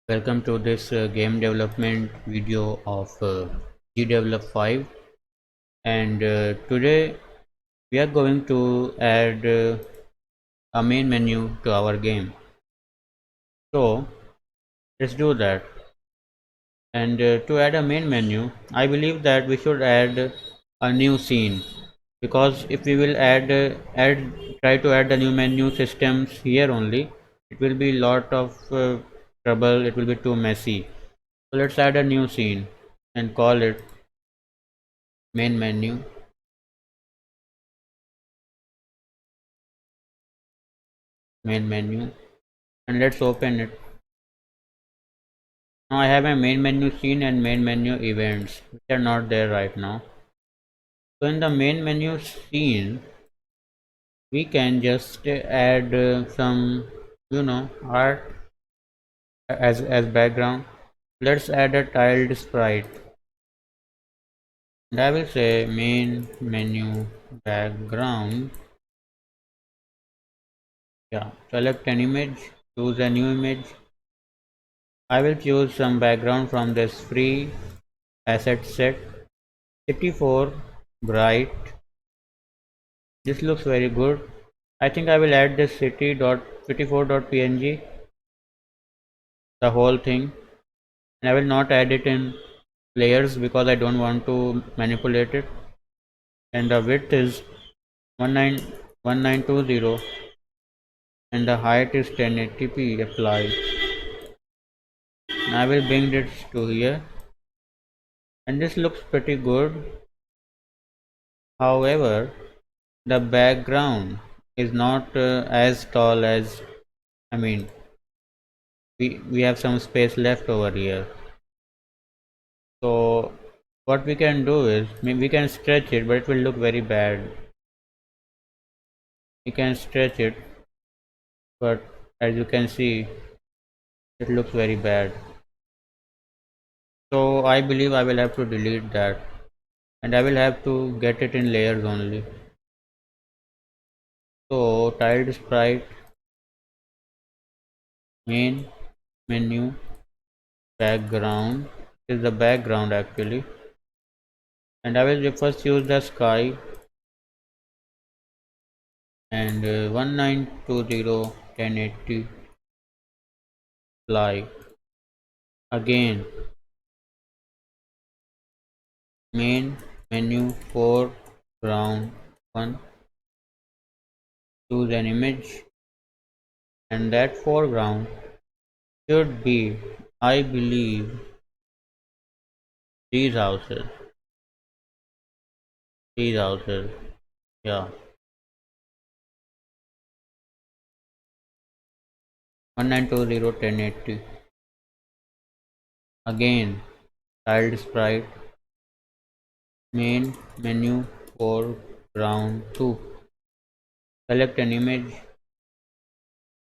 Welcome to this game development video of GDevelop 5, and today we are going to add a main menu to our game. So let's do that. And to add a main menu, I believe that we should add a new scene, because if we will try to add the new menu systems here only, it will be lot of trouble. It will be too messy. So let's add a new scene and call it main menu, and let's open it. Now I have a main menu scene and main menu events, which are not there right now. So in the main menu scene, we can just add some art as background. Let's add a tiled sprite, and I will say main menu background. Yeah, select an image, choose a new image. I will choose some background from this free asset set. City 4 bright. This looks very good. I think I will add this city.54.png, the whole thing, and I will not add it in layers because I don't want to manipulate it. And the width is 1920 and the height is 1080p. Apply. And I will bring this to here, and this looks pretty good. However, the background is not as tall as, I mean, we have some space left over here. So what we can do is, we can stretch it, but it will look very bad. We can stretch it, but as you can see, it looks very bad. So I believe I will have to delete that, and I will have to get it in layers only. So tiled sprite, main menu background is the background actually, and I will first use the sky, and 1920 apply. Again, main menu foreground 1, choose an image, and that foreground should be, I believe, these houses. Yeah, 1920 again, tiled sprite, main menu foreground 2, select an image,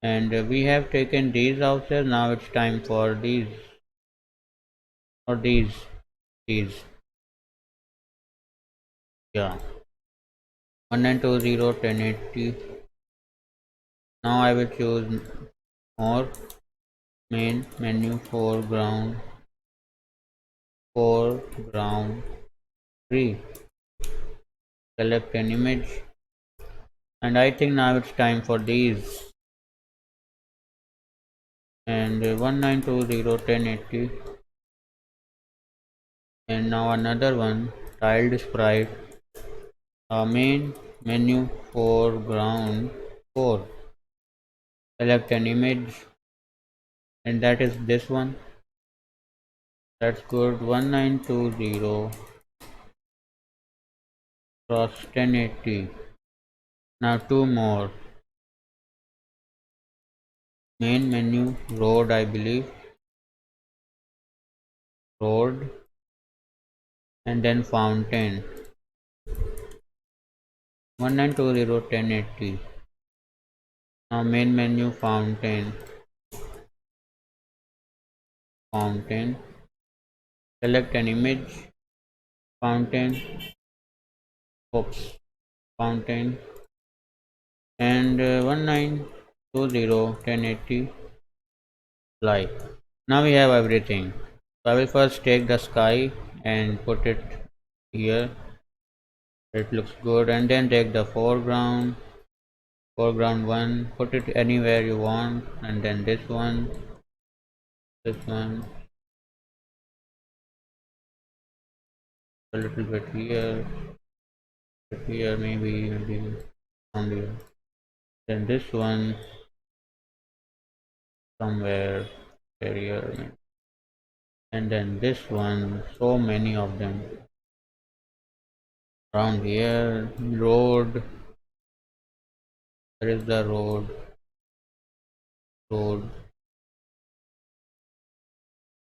and we have taken these houses. Now it's time for these, or these. Yeah, 1920 Now I will choose more, main menu foreground 3, select an image, and I think now it's time for these, and 1920 and now another one, tiled sprite, main menu foreground 4, select an image, and that is this one. That's good. 1920 cross 1080. Now two more, main menu road, I believe, road, and then fountain, 1920 Now main menu fountain, select an image, fountain, oops, fountain, and 1920 1080 apply. Now we have everything. So I will first take the sky and put it here. It looks good, and then take the foreground one, put it anywhere you want, and then this one, a little bit here, maybe around here. Then this one somewhere here, and then this one. So many of them around here. Road. There is the road.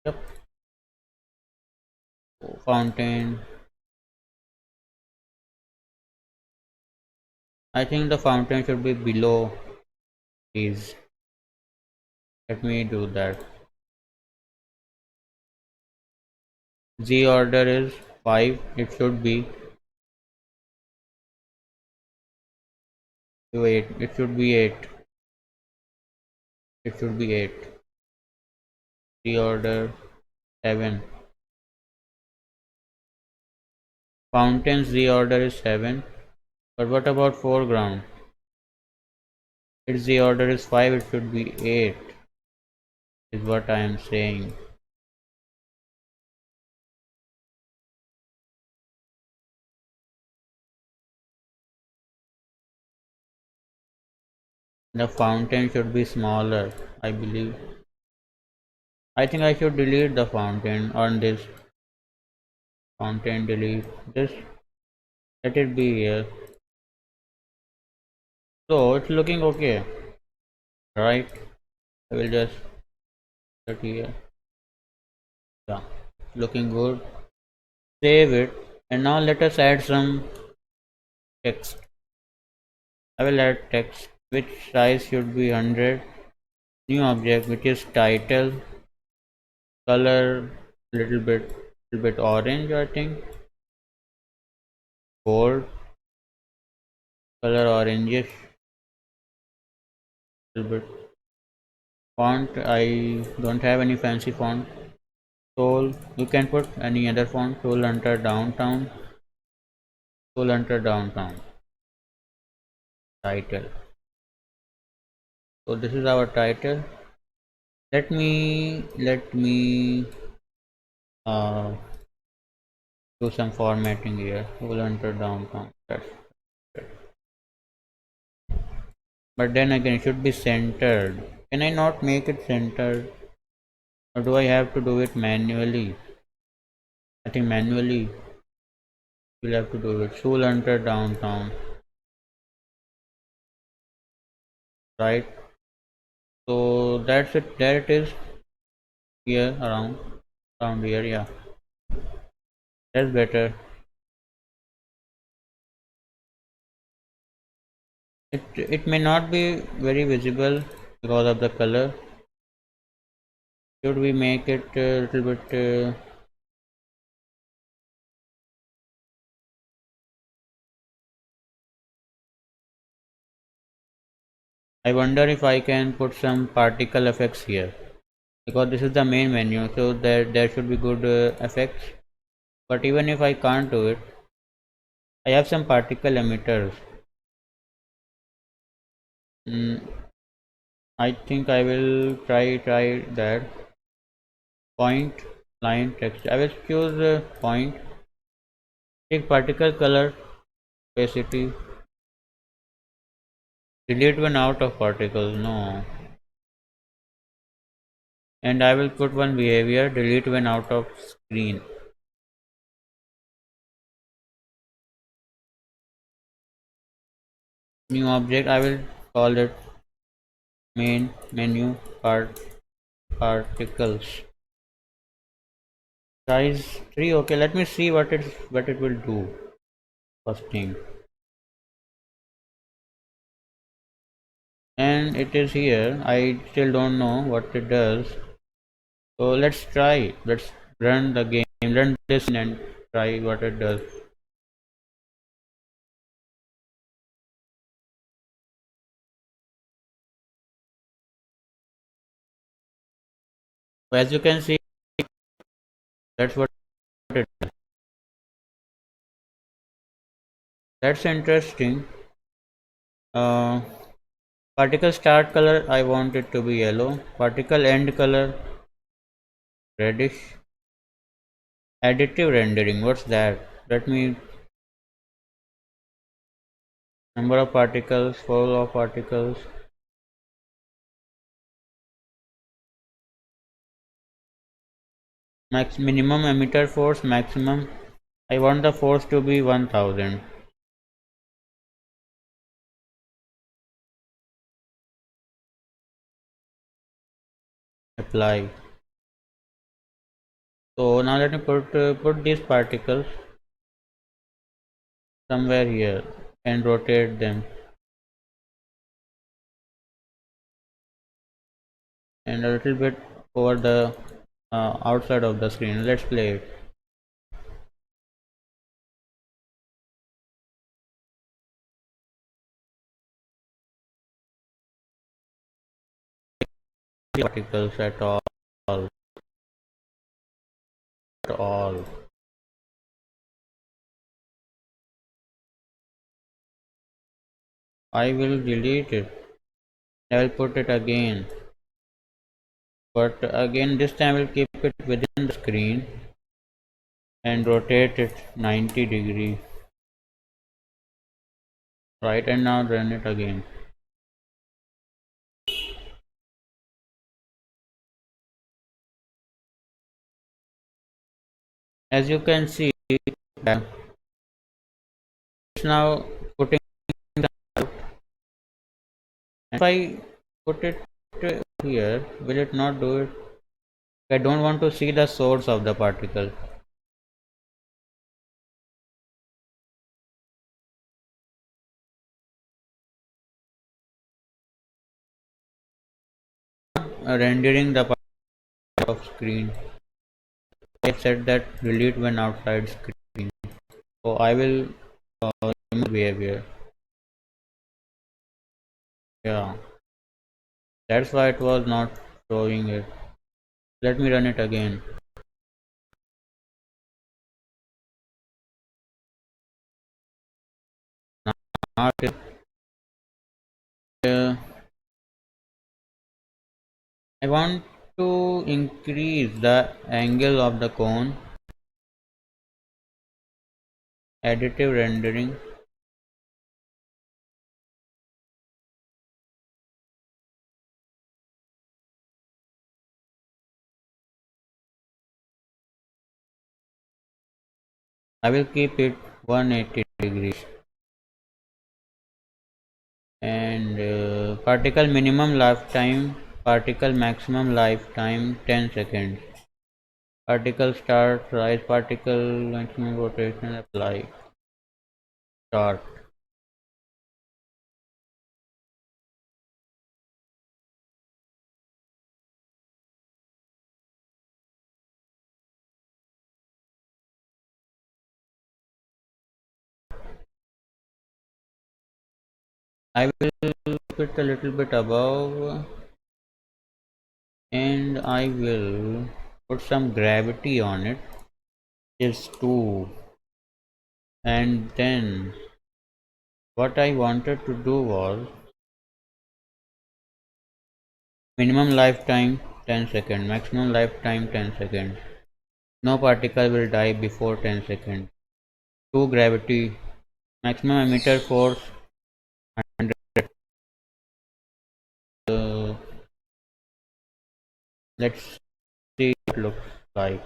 Yep. Fountain. I think the fountain should be below these. Let me do that. Z order is 5. It should be 8. It should be 8. It should be 8. Z order 7. Fountain Z order is 7. But what about foreground? Its Z order is 5. It should be 8. Is what I am saying. The fountain should be smaller, I believe. I think I should delete the fountain on this. Fountain delete this. Let it be here. So it's looking okay, right? I will just put here. Yeah, looking good. Save it, and now let us add some text. I will add text, which size should be 100. New object, which is title. Color little bit orange, I think. Bold. Color orangish. Little bit. Font, I don't have any fancy font. Soul, you can put any other font. Soul Hunter Downtown. Soul Hunter Downtown. Title. So this is our title. Let me uh, do some formatting here. Soul Hunter Downtown. That's it. But then again, it should be centered. Can I not make it centered, or do I have to do it manually? I think manually we'll have to do it. Soul Hunter Downtown. Right. So that's it. There it is. Here around here. Yeah, that's better. It may not be very visible because of the color. Should we make it a little bit? I wonder if I can put some particle effects here, because this is the main menu, so there should be good effects. But even if I can't do it, I have some particle emitters. mm, I think I will try that. Point, line, text. I will choose point. Take particle color, opacity. Delete one out of particles. No. And I will put one behavior. Delete one out of screen. New object. I will call it main menu particles. Size 3. Okay. Let me see what it will do. First thing. And it is here. I still don't know what it does. So let's try. Let's run the game. Run this and try what it does. So as you can see, that's what it is. That's interesting. uh, Particle start color I want it to be yellow, particle end color reddish. Additive rendering, what's that? Let me, number of particles, flow of particles. Max minimum emitter force, maximum. I want the force to be 1000. Apply. So now let me put these particles somewhere here and rotate them, and a little bit over the outside of the screen. Let's play it. Particles at all. I will delete it. I will put it again, but again this time we'll keep it within the screen and rotate it 90 degree. Right, and now run it again. As you can see, it's now putting out. If I put it here, will it not do it? I don't want to see the source of the particle. Rendering the part of screen. I said that delete when outside screen. So I will remove behavior. Yeah, that's why it was not showing it. Let me run it again. Now uh, I want to increase the angle of the cone. Additive rendering. I will keep it 180 degrees. And particle minimum lifetime, particle maximum lifetime 10 seconds. Particle start, rise particle, maximum rotation, apply. Start. I will put a little bit above, and I will put some gravity on it. Is 2. And then what I wanted to do was minimum lifetime 10 seconds, maximum lifetime 10 seconds. No particle will die before 10 seconds. 2 gravity, maximum emitter force 100. Uh, let's see what it looks like.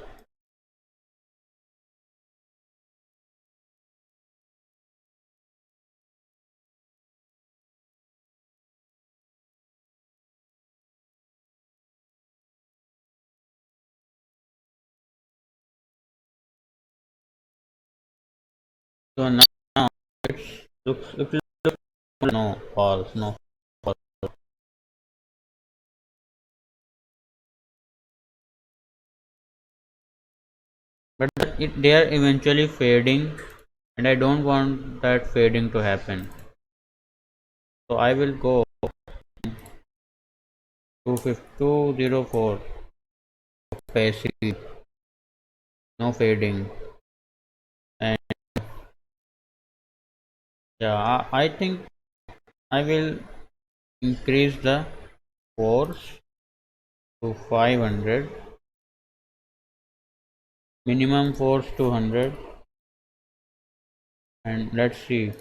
So now it looks no false, no false. But they are eventually fading, and I don't want that fading to happen. So I will go 204. opacity, no fading. And yeah, I think I will increase the force to 500, minimum force 200, and let's see.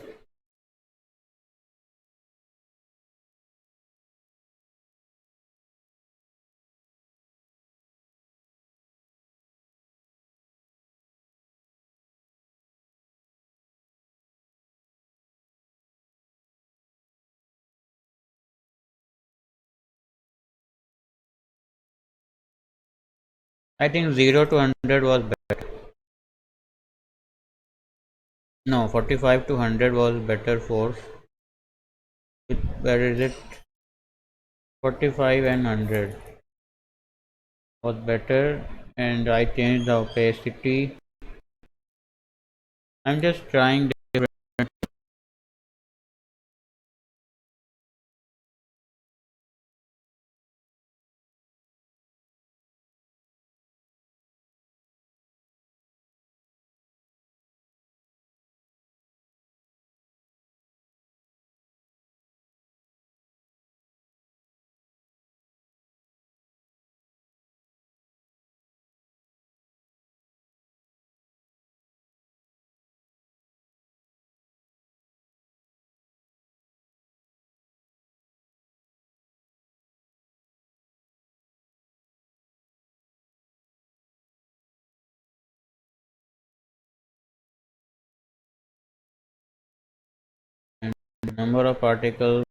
I think 0 to 100 was better. No, 45 to 100 was better force. Where is it? 45 and 100 was better, and I changed the opacity. I'm just trying different. Number of particles.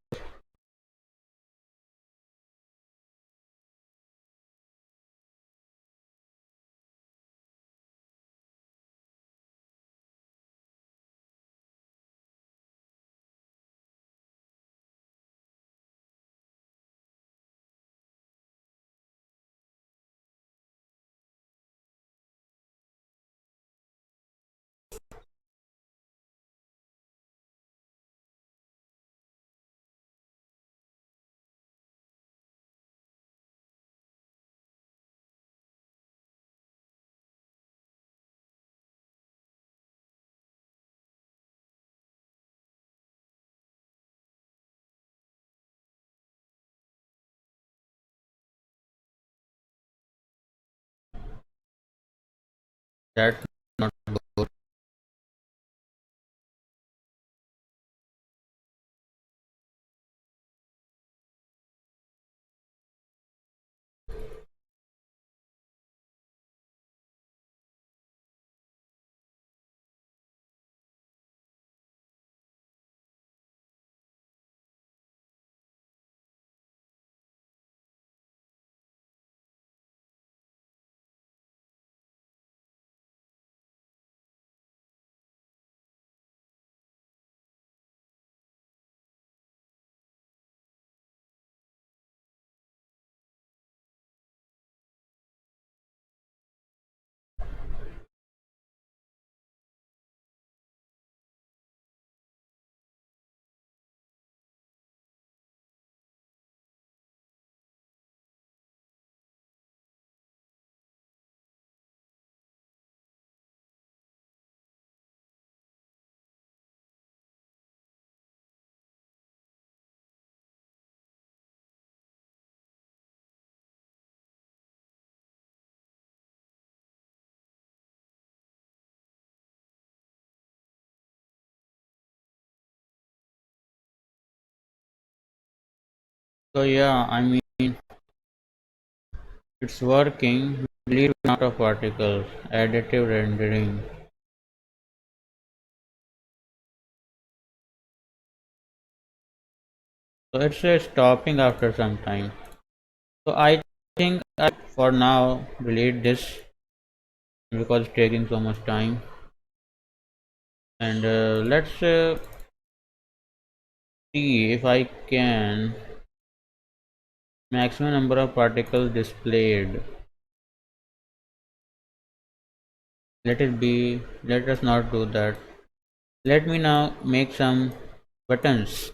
That's not good. So yeah, I mean it's working. Leave out of particles. Additive rendering. So it's stopping after some time. So I think I for now delete this because it's taking so much time. And let's see if I can maximum number of particles displayed. Let it be. Let us not do that. Let me now make some buttons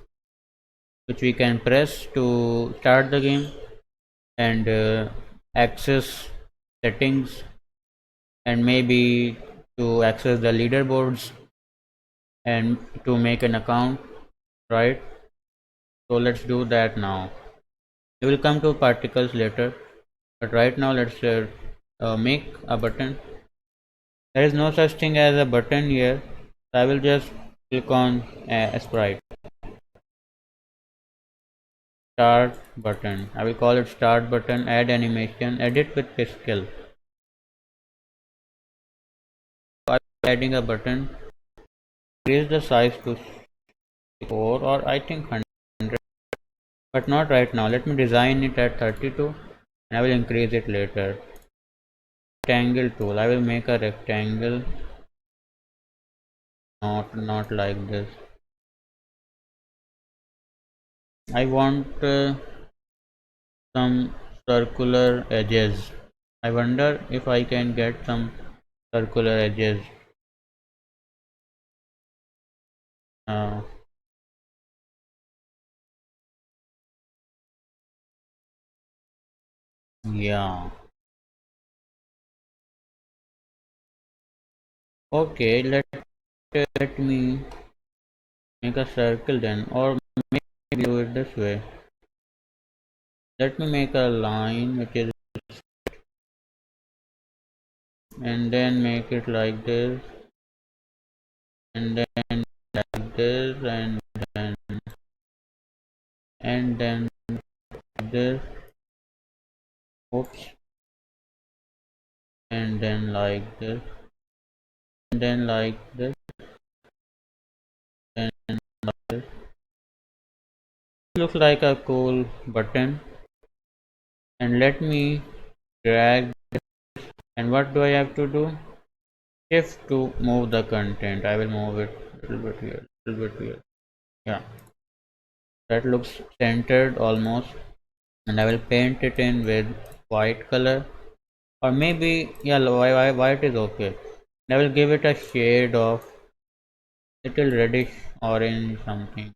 which we can press to start the game and access settings, and maybe to access the leaderboards and to make an account, right? So let's do that now. We will come to particles later, but right now let's make a button. There is no such thing as a button here, so I will just click on a sprite. Start button. I will call it start button, add animation, edit with Piskel. So I am adding a button, increase the size to 4 or I think 100, but not right now. Let me design it at 32 and I will increase it later. Rectangle tool. I will make a rectangle, not like this. I want some circular edges. I wonder if I can get some circular edges. Uh, yeah. Okay, let me make a circle then, or maybe do it this way. Let me make a line which is, and then make it like this, and then like this, then and then like this. Oops, and then like this, and then like this, and like this. Looks like a cool button. And let me drag. And what do I have to do? Shift to move the content. I will move it a little bit here, little bit here. Yeah, that looks centered almost. And I will paint it in with white color, or maybe yeah, white is okay. I will give it a shade of little reddish orange something,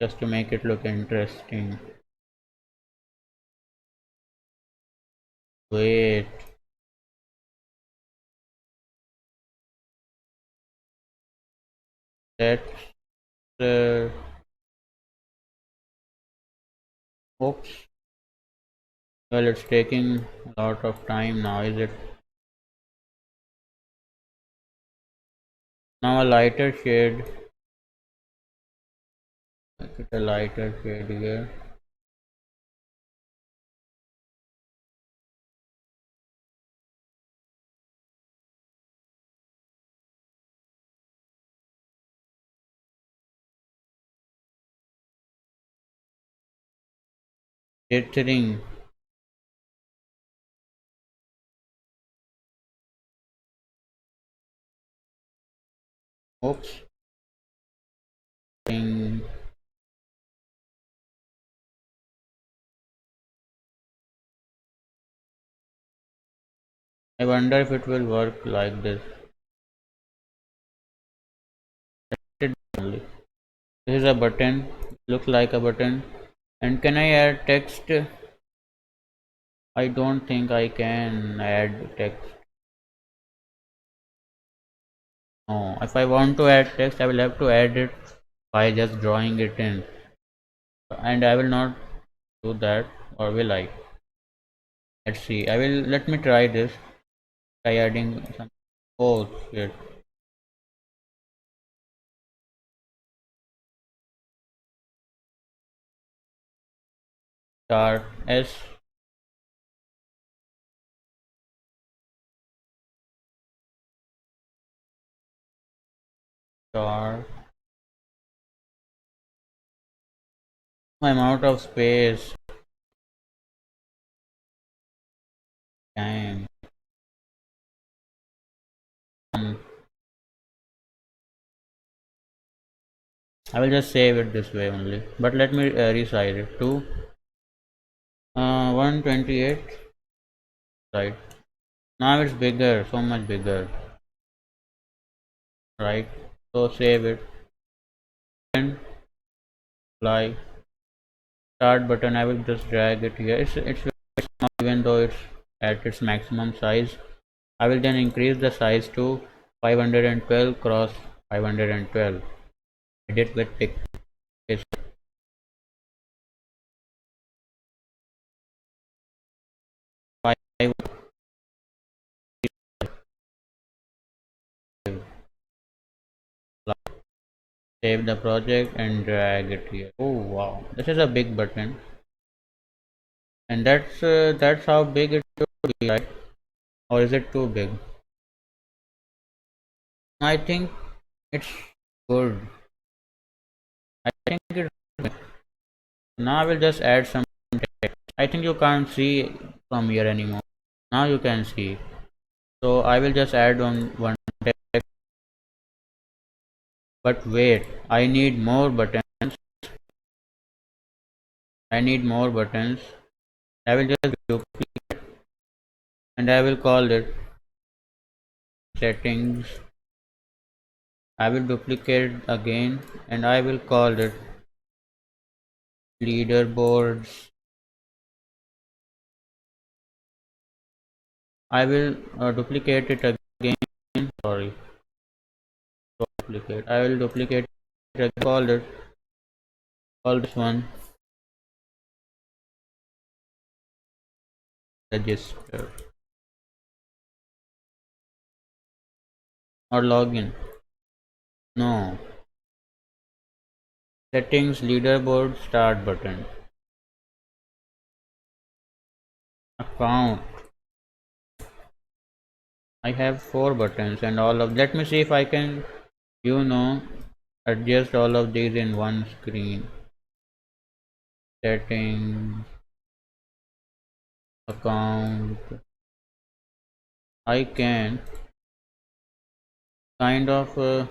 just to make it look interesting. Wait, that's uh, oops. Well, it's taking a lot of time now, is it? Now a lighter shade. Make it a lighter shade here. Tethering. Oops. Thing. I wonder if it will work like this. It only. This is a button. Looks like a button. And can I add text? I don't think I can add text. No. If I want to add text, I will have to add it by just drawing it in. And I will not do that, or will I? Let's see. Let me try this. Try adding some. Oh shit. Star S star. I'm out of space. Damn. Um, I will just save it this way only. But let me resize it to 128. Right. Now it's bigger, so much bigger. Right. So save it. And apply. Start button. I will just drag it here. It's very small, even though it's at its maximum size. I will then increase the size to 512 cross 512. Edit with pixels. 5. Save the project and drag it here. Oh wow, this is a big button, and that's how big it should be, right? Or is it too big? I think it's good. I think it's now I will just add some text. I think you can't see from here anymore. Now you can see. So I will just add on one text. But wait, I need more buttons. I need more buttons. I will just duplicate and I will call it settings. I will duplicate again and I will call it leaderboards. I will duplicate it again. Sorry, duplicate. I will duplicate it again. Call this one register or login. No, settings leaderboard start button account. I have 4 buttons and all of. Let me see if I can, you know, adjust all of these in one screen. Settings, account. I can kind of uh,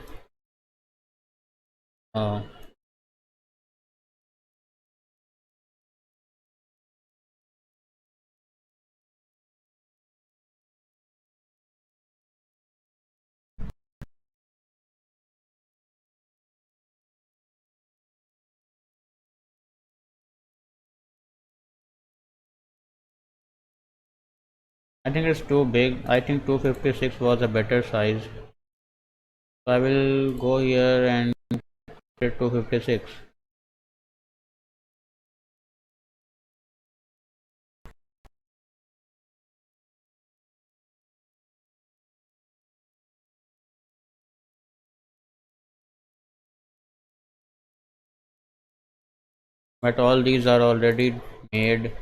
I think it's too big. I think 256 was a better size. So I will go here and set 256. But all these are already made.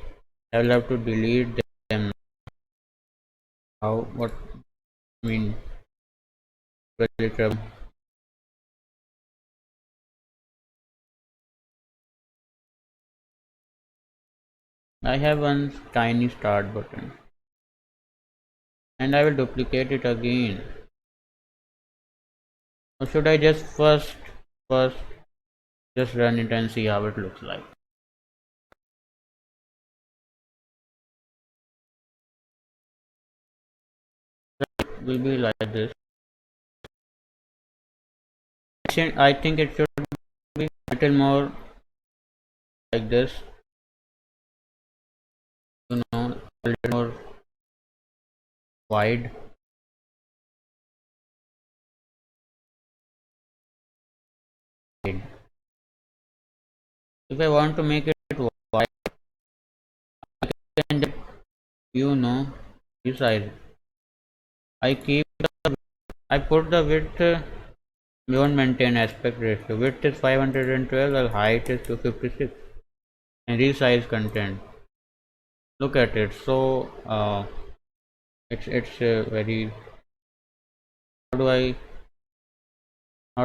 I will have to delete them. How? What? I mean, very trouble. I have one tiny start button. And I will duplicate it again. Or should I just first just run it and see how it looks like? It will be like this. I think it should be a little more like this. You know, a little more wide. If I want to make it wide, I can just, you know, resize. I keep I put the width. We won't maintain aspect ratio. Width is 512 and height is 256. And resize content. Look at it. So it's very. How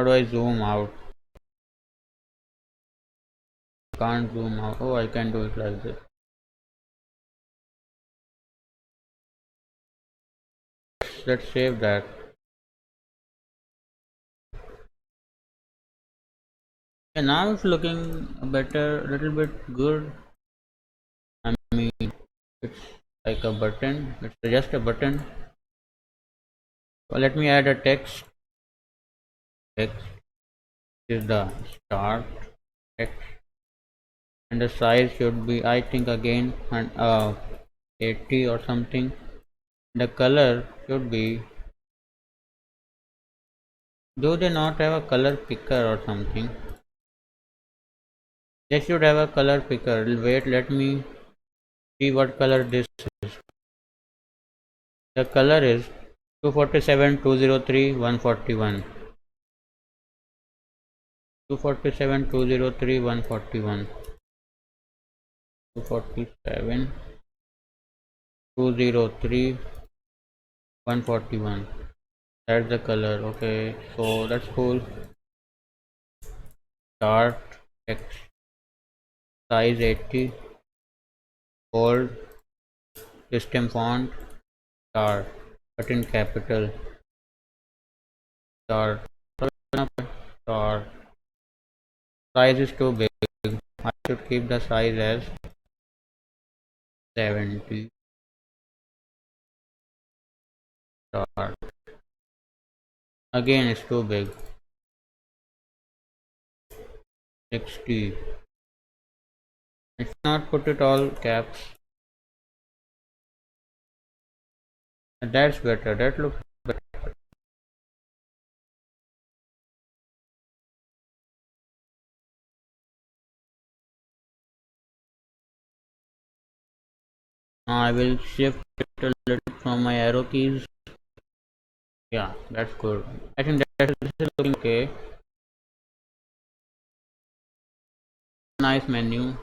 do I zoom out? Can't zoom out. Oh, I can do it like this. Let's save that. And now it's looking better, a little bit good. I mean, it's like a button. It's just a button. Well, let me add a text. Text is the start text, and the size should be, I think, again, and 80 or something. The color should be, do they not have a color picker or something? They should have a color picker. Wait, let me see what color this is. The color is 247, 203, 141. 247, 203, 141. 247, 203, 141. That's the color. Okay, so that's cool. Start text size 80, bold, system font, start, but in capital, start, start. Size is too big. I should keep the size as 70. Start. Again, it's too big. 60. Let's not put it all caps. That's better. That looks better. Now I will shift it a little from my arrow keys. Yeah, that's good. I think that is looking okay. Nice menu.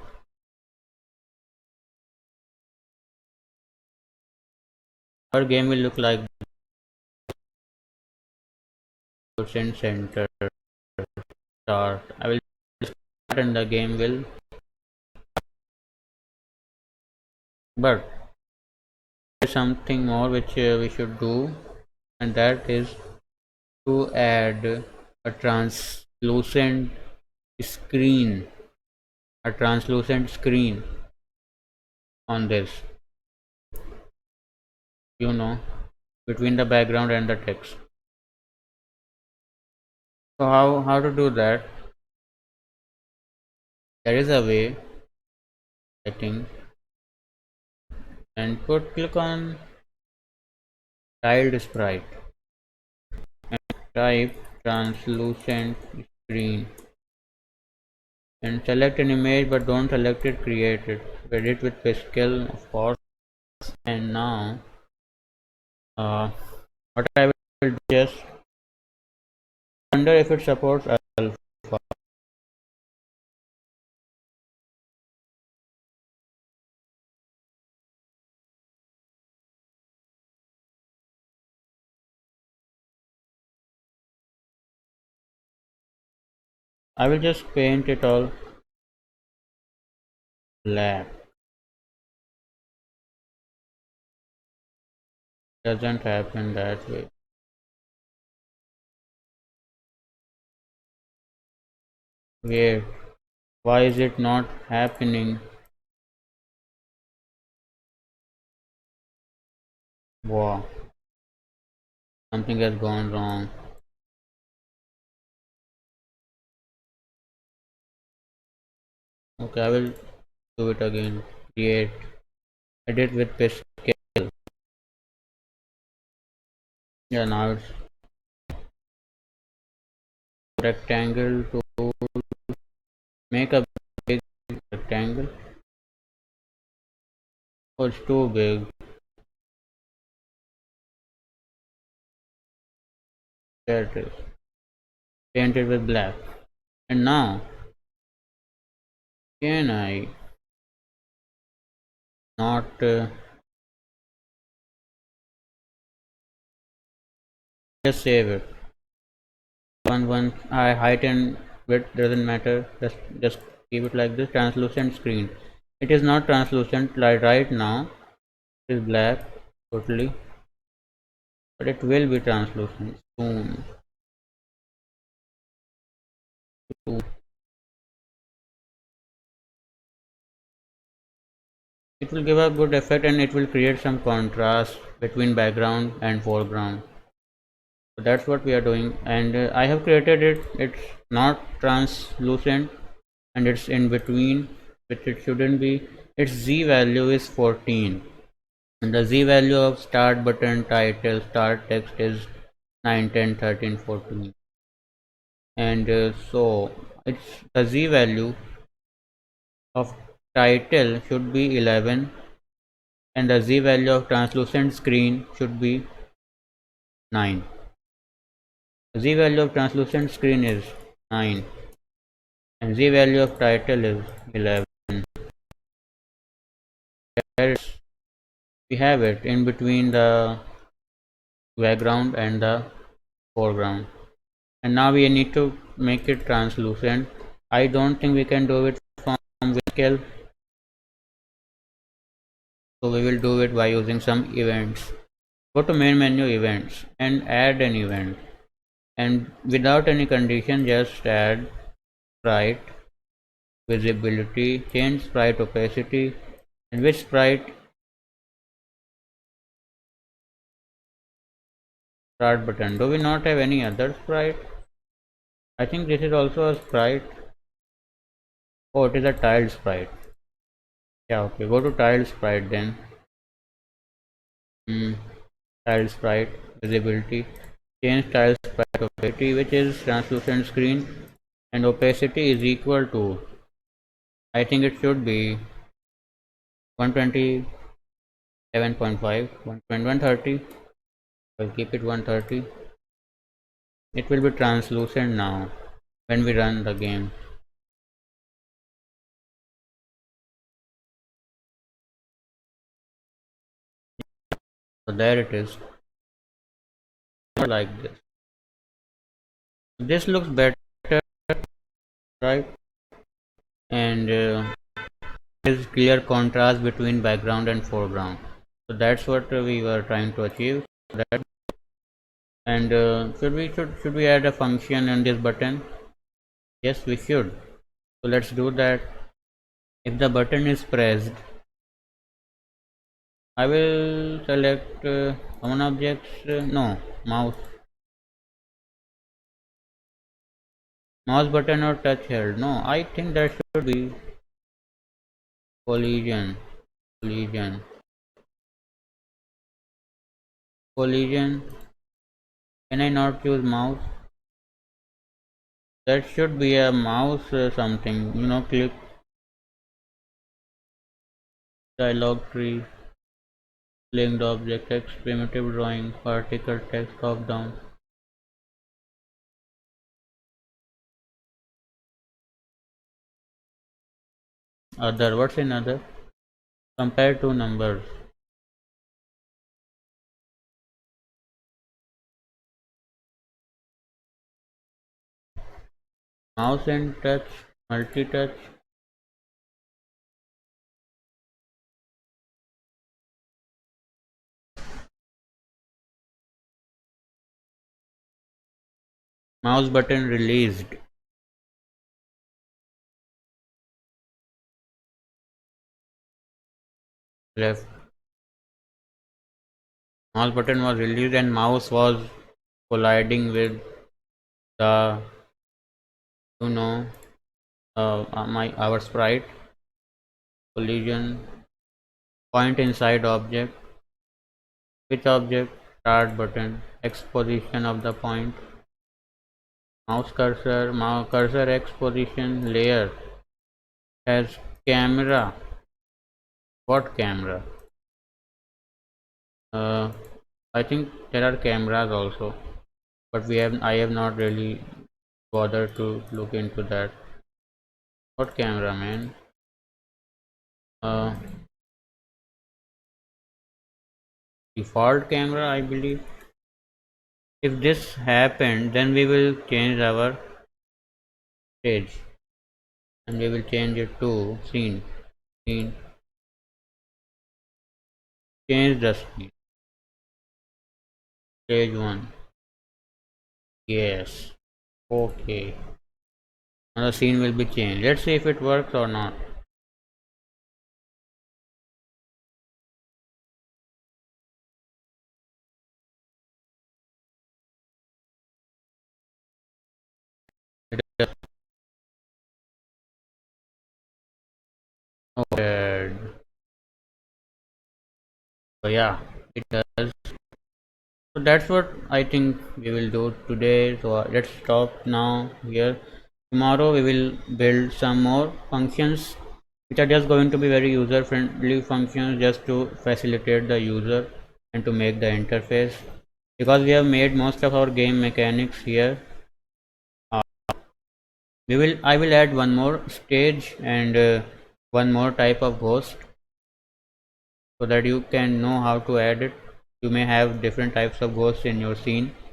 Our game will look like percent center start. I will start and the game will. But there's something more which we should do, and that is to add a translucent screen. A translucent screen on this. You know, between the background and the text. So how to do that? There is a way, I think, and click on tiled sprite and type translucent screen and select an image, but don't select it, create it. Edit with Pascal, of course. And now what I will do, just wonder if it supports alpha. I will just paint it all black. Doesn't happen that way. Wait, why is it not happening? Wow, something has gone wrong. Okay, I will do it again. Create, edit with Pascal. Yeah, now it's rectangle to make a big rectangle. Oh, it's too big. There it is. Paint it with black. And now, can I not just save it? One height and width doesn't matter. Just keep it like this. Translucent screen. It is not translucent like right now. It is black totally, but it will be translucent soon. It will give a good effect and it will create some contrast between background and foreground. So that's what we are doing, and I have created it. It's not translucent and it's in between, which it shouldn't be. Its Z value is 14. And the z value of start button, title, start text is 9, 10, 13, 14. And so it's the z value of title should be 11, and the z value of translucent screen should be 9. The z value of translucent screen is 9 and z value of title is 11. We have it in between the background and the foreground. And now we need to make it translucent. I don't think we can do it from Windskill, so we will do it by using some events. Go to main menu, events, and add an event, and without any condition just add sprite visibility, change sprite opacity, and which sprite start button. Do we not have any other sprite? I think this is also a sprite. Oh, it is a tiled sprite. Yeah, okay, go to tiled sprite then. Tiled sprite visibility, change tiled sprite opacity, which is translucent screen, and opacity is equal to, I think it should be 127.5, 130. I'll keep it 130. It will be translucent now when we run the game. So there it is, like this. This looks better, right? And there is clear contrast between background and foreground. So that's what we were trying to achieve. That and should we add a function in this button? Yes, we should. So let's do that. If the button is pressed, I will select common objects. No, mouse button or touch held. No, I think that should be collision, collision, collision. Can I not choose mouse? That should be a mouse something. Click dialog tree, linked object, text, primitive drawing, particle text, top down. Other. What's in other? Compare two numbers. Mouse and touch, multi-touch. Mouse button released. Left. Mouse button was released and mouse was colliding with the you know my our sprite. Collision. Point inside object. Which object? Start button. X position of the point. Mouse cursor X position. Layer has camera. What camera? uh, I think there are cameras also, but I have not really bothered to look into that. What camera, man? uh, Default camera, I believe. If this happened, then we will change our stage and we will change it to scene. Change the scene. Stage 1. Yes. Okay. Now the scene will be changed. Let's see if it works or not. Okay. So yeah, it does. So that's what I think we will do today. So let's stop now here. Tomorrow we will build some more functions which are just going to be very user friendly functions, just to facilitate the user and to make the interface, because we have made most of our game mechanics here. uh, I will add one more stage and one more type of ghost, so that you can know how to add it. You may have different types of ghosts in your scene.